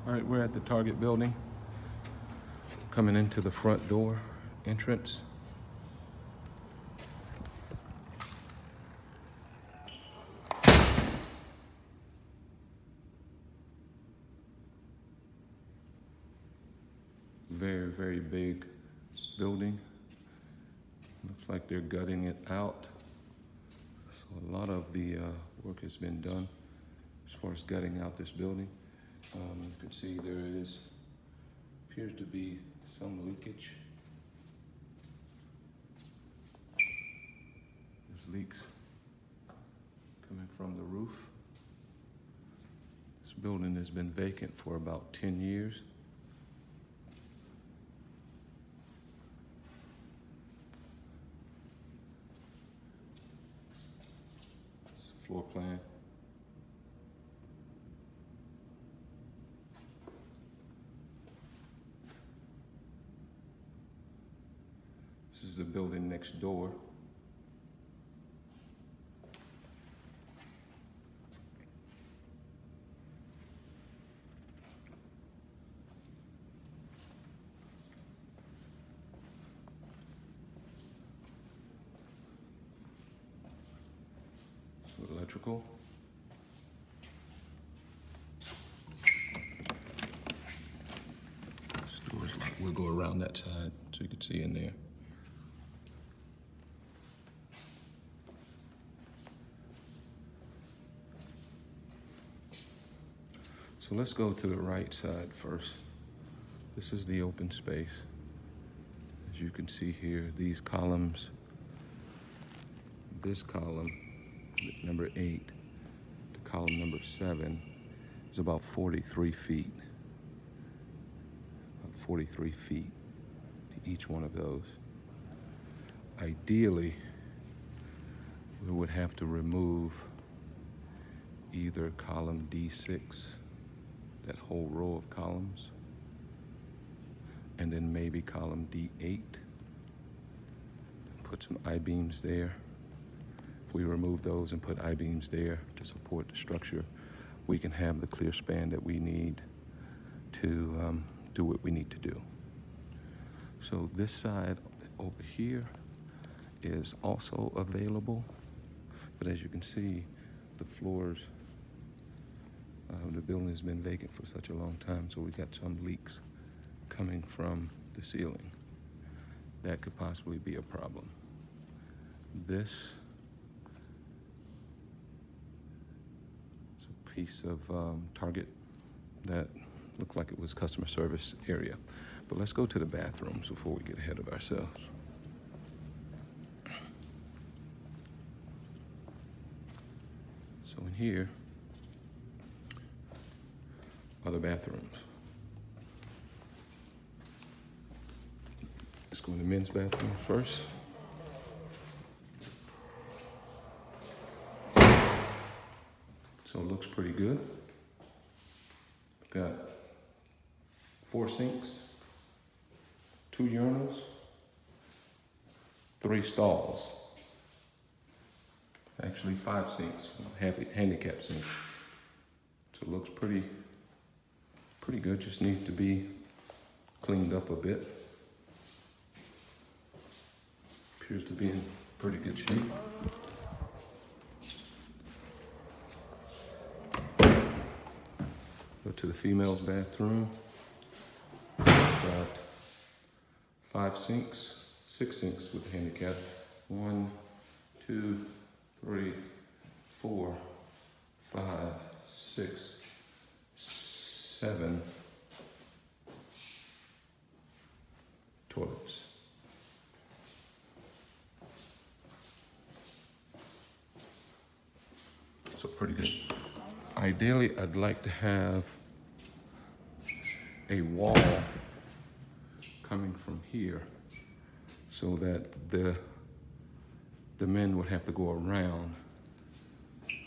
All right, we're at the Target building. Coming into the front door entrance. Very, very big building. Looks like they're gutting it out. So a lot of the work has been done as far as gutting out this building. You can see there appears to be some leakage. There's leaks coming from the roof. This building has been vacant for about 10 years. It's a floor plan. This is the building next door. So electrical. This door's locked. We'll go around that side so you can see in there. So let's go to the right side first. This is the open space. As you can see here, these columns, this column, number 8, to column number 7, is about 43 feet. About 43 feet to each one of those. Ideally, we would have to remove either column D6, that whole row of columns, and then maybe column D8, put some I-beams there. If we remove those and put I-beams there to support the structure, we can have the clear span that we need to do what we need to do. So this side over here is also available, but as you can see, the floors, the building has been vacant for such a long time, so we got some leaks coming from the ceiling. That could possibly be a problem. This is a piece of Target that looked like it was customer service area. But let's go to the bathrooms before we get ahead of ourselves. So in here, other bathrooms. Let's go in the men's bathroom first. So it looks pretty good. We've got 4 sinks, 2 urinals, 3 stalls. Actually 5 sinks, handicap sink. So it looks pretty good, just need to be cleaned up a bit. Appears to be in pretty good shape. Go to the female's bathroom. Got 5 sinks, 6 sinks with the handicap. 1, 2, 3, 4, 5, 6, 7 toilets. So pretty good. Ideally, I'd like to have a wall coming from here so that the men would have to go around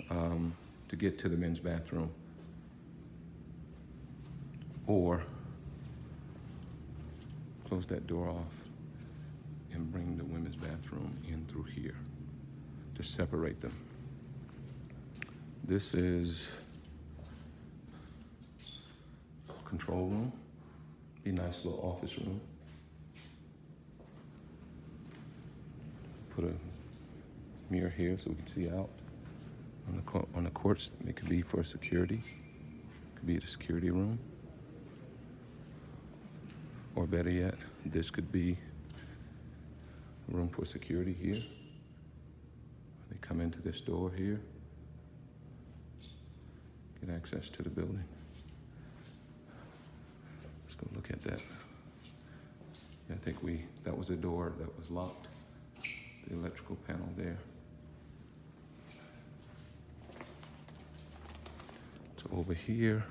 to get to the men's bathroom, or close that door off and bring the women's bathroom in through here to separate them. This is control room. Be a nice little office room. Put a mirror here so we can see out on the courts. It could be for security. It could be the security room. Or better yet, this could be a room for security here. They come into this door here, get access to the building. Let's go look at that. Yeah, I think that was a door that was locked. The electrical panel there. So over here,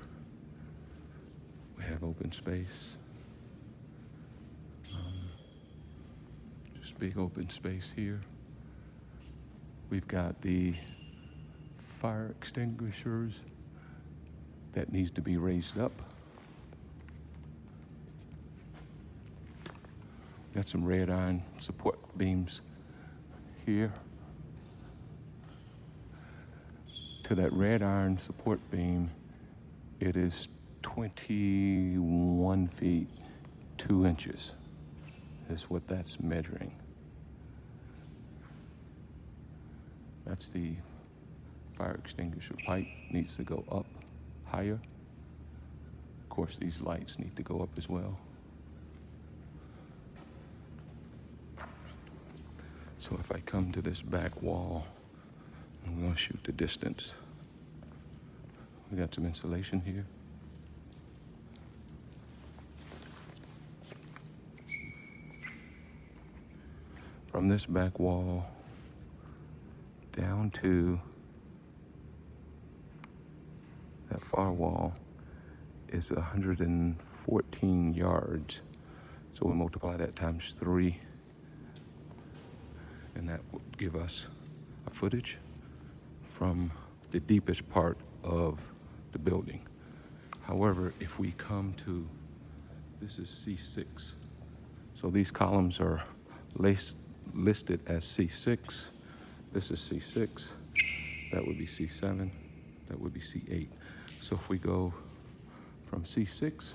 we have open space. Just big open space here. We've got the fire extinguishers that needs to be raised up. Got some red iron support beams here. To that red iron support beam, it is 21 feet, 2 inches is what that's measuring. That's the fire extinguisher pipe, needs to go up higher. Of course, these lights need to go up as well. So if I come to this back wall, I'm gonna shoot the distance. We got some insulation here. From this back wall down to that far wall is 114 yards. So we multiply that times 3, and that would give us a footage from the deepest part of the building. However, if we come to, this is C6. So these columns are listed as C6. This is C6, that would be C7, that would be C8. So if we go from C6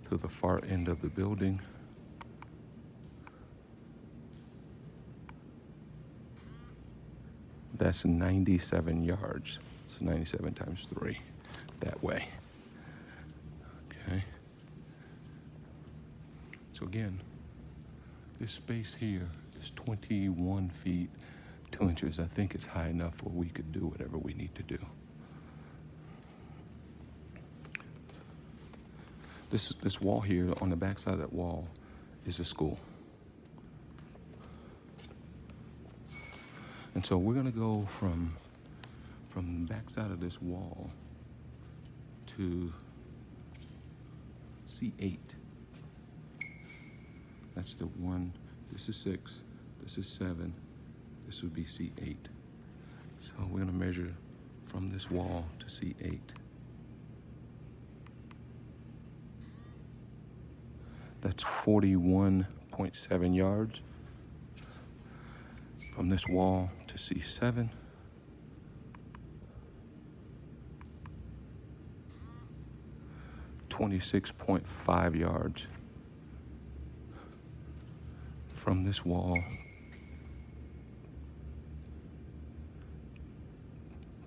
to the far end of the building, that's 97 yards. So 97 times 3, that way. Okay. So again, this space here is 21 feet, 2 inches. I think it's high enough where we could do whatever we need to do. This wall here, on the back side of that wall, is a school. And so we're gonna go from the back side of this wall to C8. That's the one, this is 6, this is 7, this would be C8. So we're gonna measure from this wall to C8. That's 41.7 yards. From this wall to C7. .5 yards. From this wall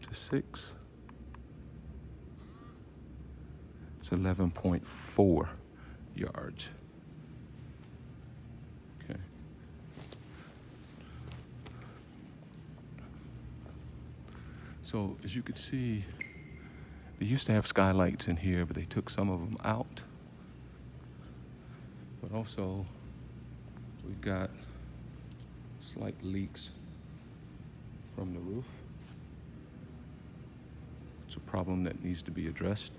to 6. It's 11.4 yards. Okay. So as you can see, they used to have skylights in here, but they took some of them out. But also, we've got slight leaks from the roof. It's a problem that needs to be addressed.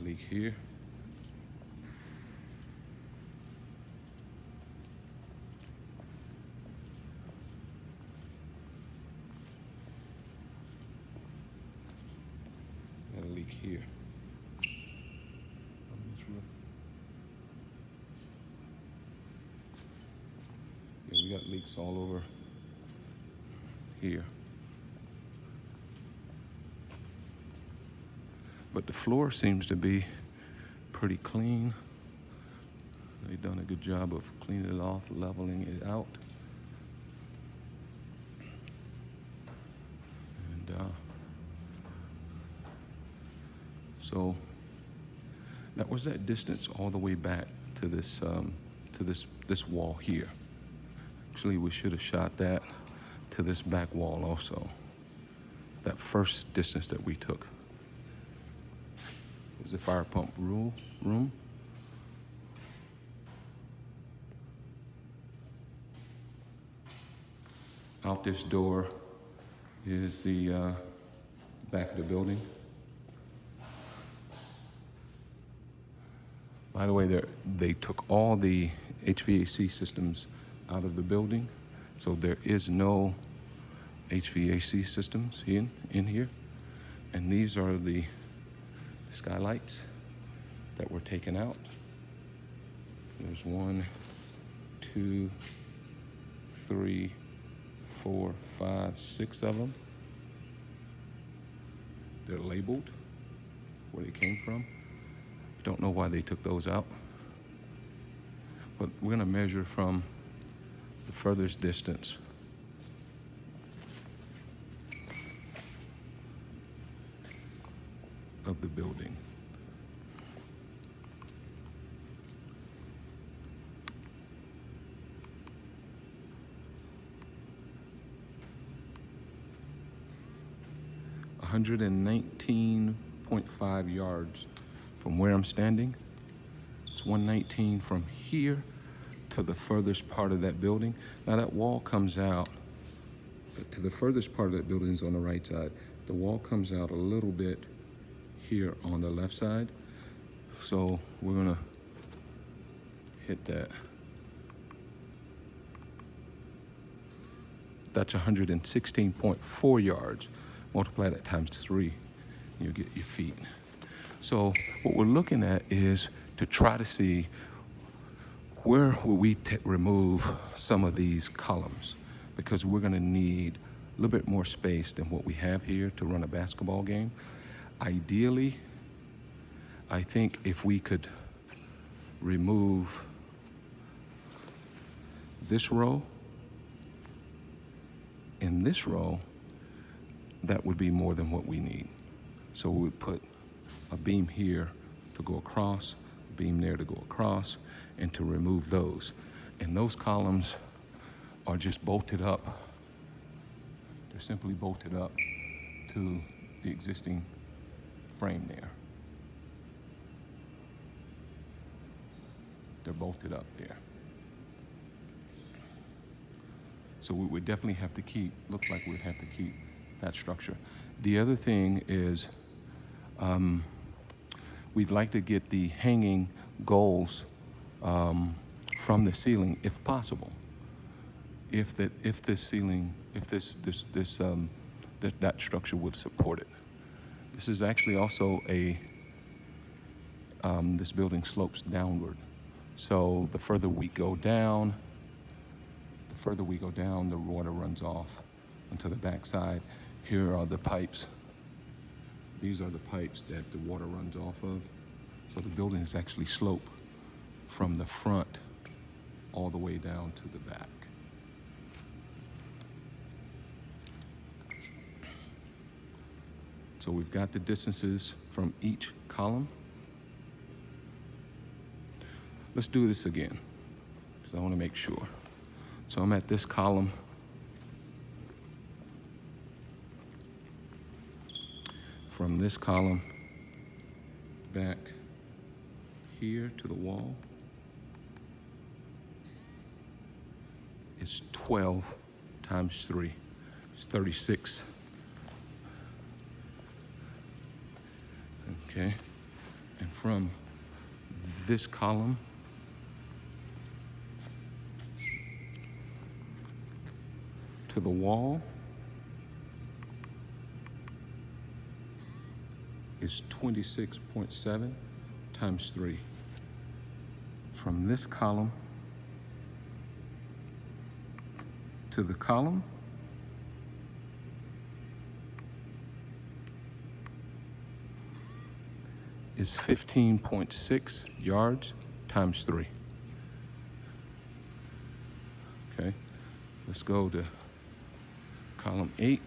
Leak here. Got a leak here on this roof. Yeah, we got leaks all over here. But the floor seems to be pretty clean. They've done a good job of cleaning it off, leveling it out. And so that was that distance all the way back to this wall here. Actually, we should have shot that to this back wall also. That first distance that we took was the fire pump room. Out this door is the back of the building. By the way, they took all the HVAC systems out of the building, so there is no HVAC systems in here. And these are the skylights that were taken out. There's 1, 2, 3, 4, 5, 6 of them. They're labeled where they came from. Don't know why they took those out. But we're gonna measure from the furthest distance. Of the building. .5 yards from where I'm standing. It's 119 from here to the furthest part of that building. Now that wall comes out, but to the furthest part of that building is on the right side. The wall comes out a little bit here on the left side. So we're gonna hit that. That's 116.4 yards. Multiply that times 3, and you get your feet. So what we're looking at is to try to see where will we remove some of these columns, because we're gonna need a little bit more space than what we have here to run a basketball game. Ideally, I think if we could remove this row and this row, that would be more than what we need. So we would put a beam here to go across, a beam there to go across, and to remove those. And those columns are just bolted up. They're simply bolted up to the existing frame there. They're bolted up there. So we would definitely have to keep, looks like we'd have to keep that structure. The other thing is, we'd like to get the hanging goals from the ceiling if possible. If that structure would support it. This is actually also this building slopes downward. So the further we go down, the water runs off onto the backside. Here are the pipes. These are the pipes that the water runs off of. So the building is actually sloped from the front all the way down to the back. So we've got the distances from each column. Let's do this again, because I want to make sure. So I'm at this column. From this column back here to the wall is 12 times 3. It's 36. Okay, and from this column to the wall is 26.7 times 3. From this column to the column is 15.6 yards times 3. Okay, let's go to column 8.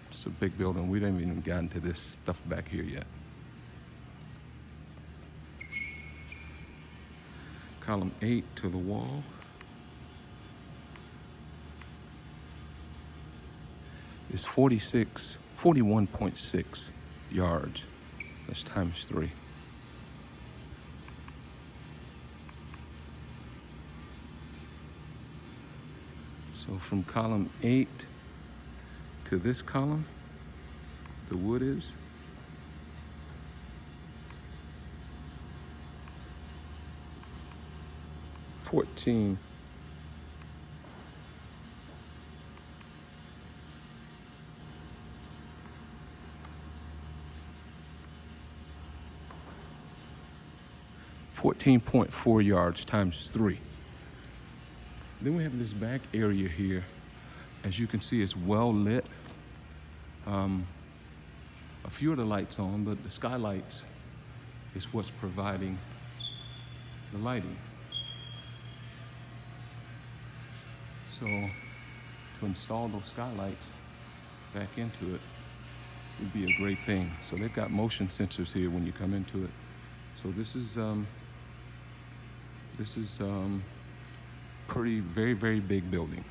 It's a big building. We haven't even gotten to this stuff back here yet. Column 8 to the wall is 41.6 yards. That's times 3. So from column 8 to this column, the wood is 14. 14.4 yards times 3. Then we have this back area here. As you can see, it's well lit. A few of the lights on, but the skylights is what's providing the lighting. So to install those skylights back into it would be a great thing. So they've got motion sensors here when you come into it. So this is very, very big building.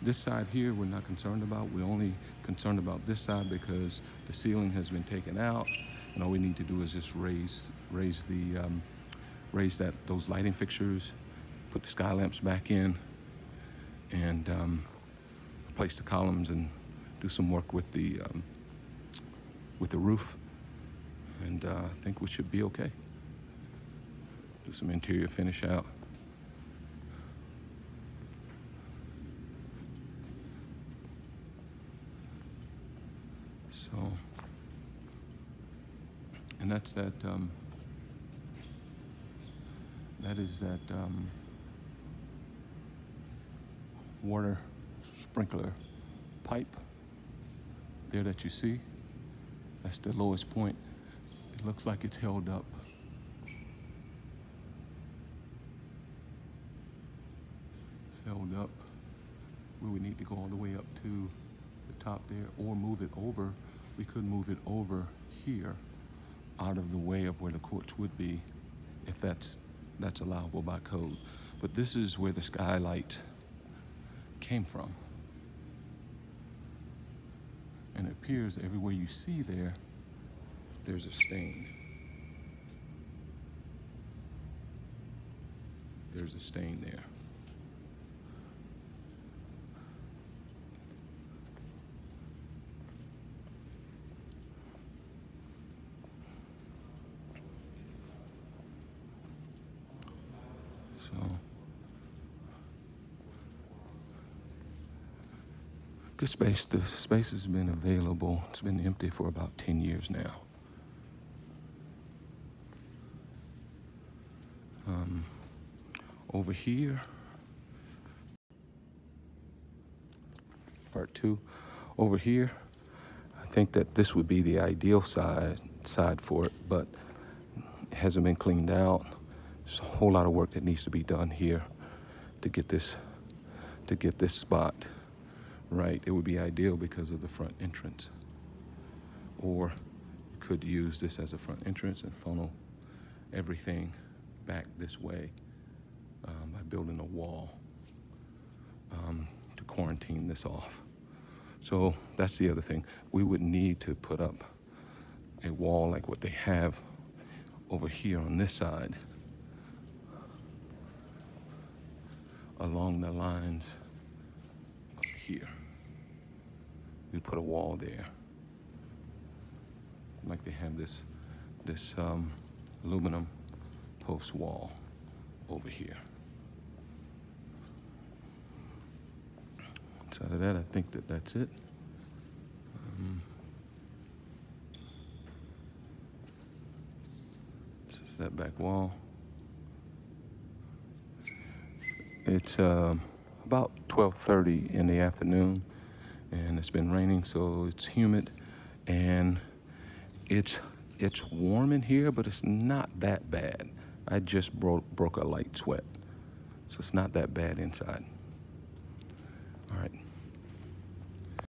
This side here we're not concerned about. We're only concerned about this side because the ceiling has been taken out, and all we need to do is just raise those lighting fixtures, put the sky lamps back in, and replace the columns and do some work with the roof. And I think we should be okay. Do some interior finish out. So, and that's that. That is that water sprinkler pipe there that you see. That's the lowest point. It looks like it's held up. It's held up where we need to go all the way up to the top there, or move it over. We could move it over here out of the way of where the courts would be, if that's allowable by code. But this is where the skylight came from. And it appears everywhere you see there, there's a stain. There's a stain there. Good space. The space has been available. It's been empty for about 10 years now. Over here, part 2. Over here, I think that this would be the ideal side for it, but it hasn't been cleaned out. There's a whole lot of work that needs to be done here to get this spot right. It would be ideal because of the front entrance. Or you could use this as a front entrance and funnel everything back this way by building a wall to quarantine this off. So that's the other thing. We would need to put up a wall like what they have over here on this side, along the lines up here. We put a wall there, like they have this aluminum post wall over here. Outside of that, I think that's it. This is that back wall. It's about 12:30 in the afternoon, and it's been raining, so it's humid, and It's warm in here, but it's not that bad. I just broke a light sweat, so it's not that bad inside. All right.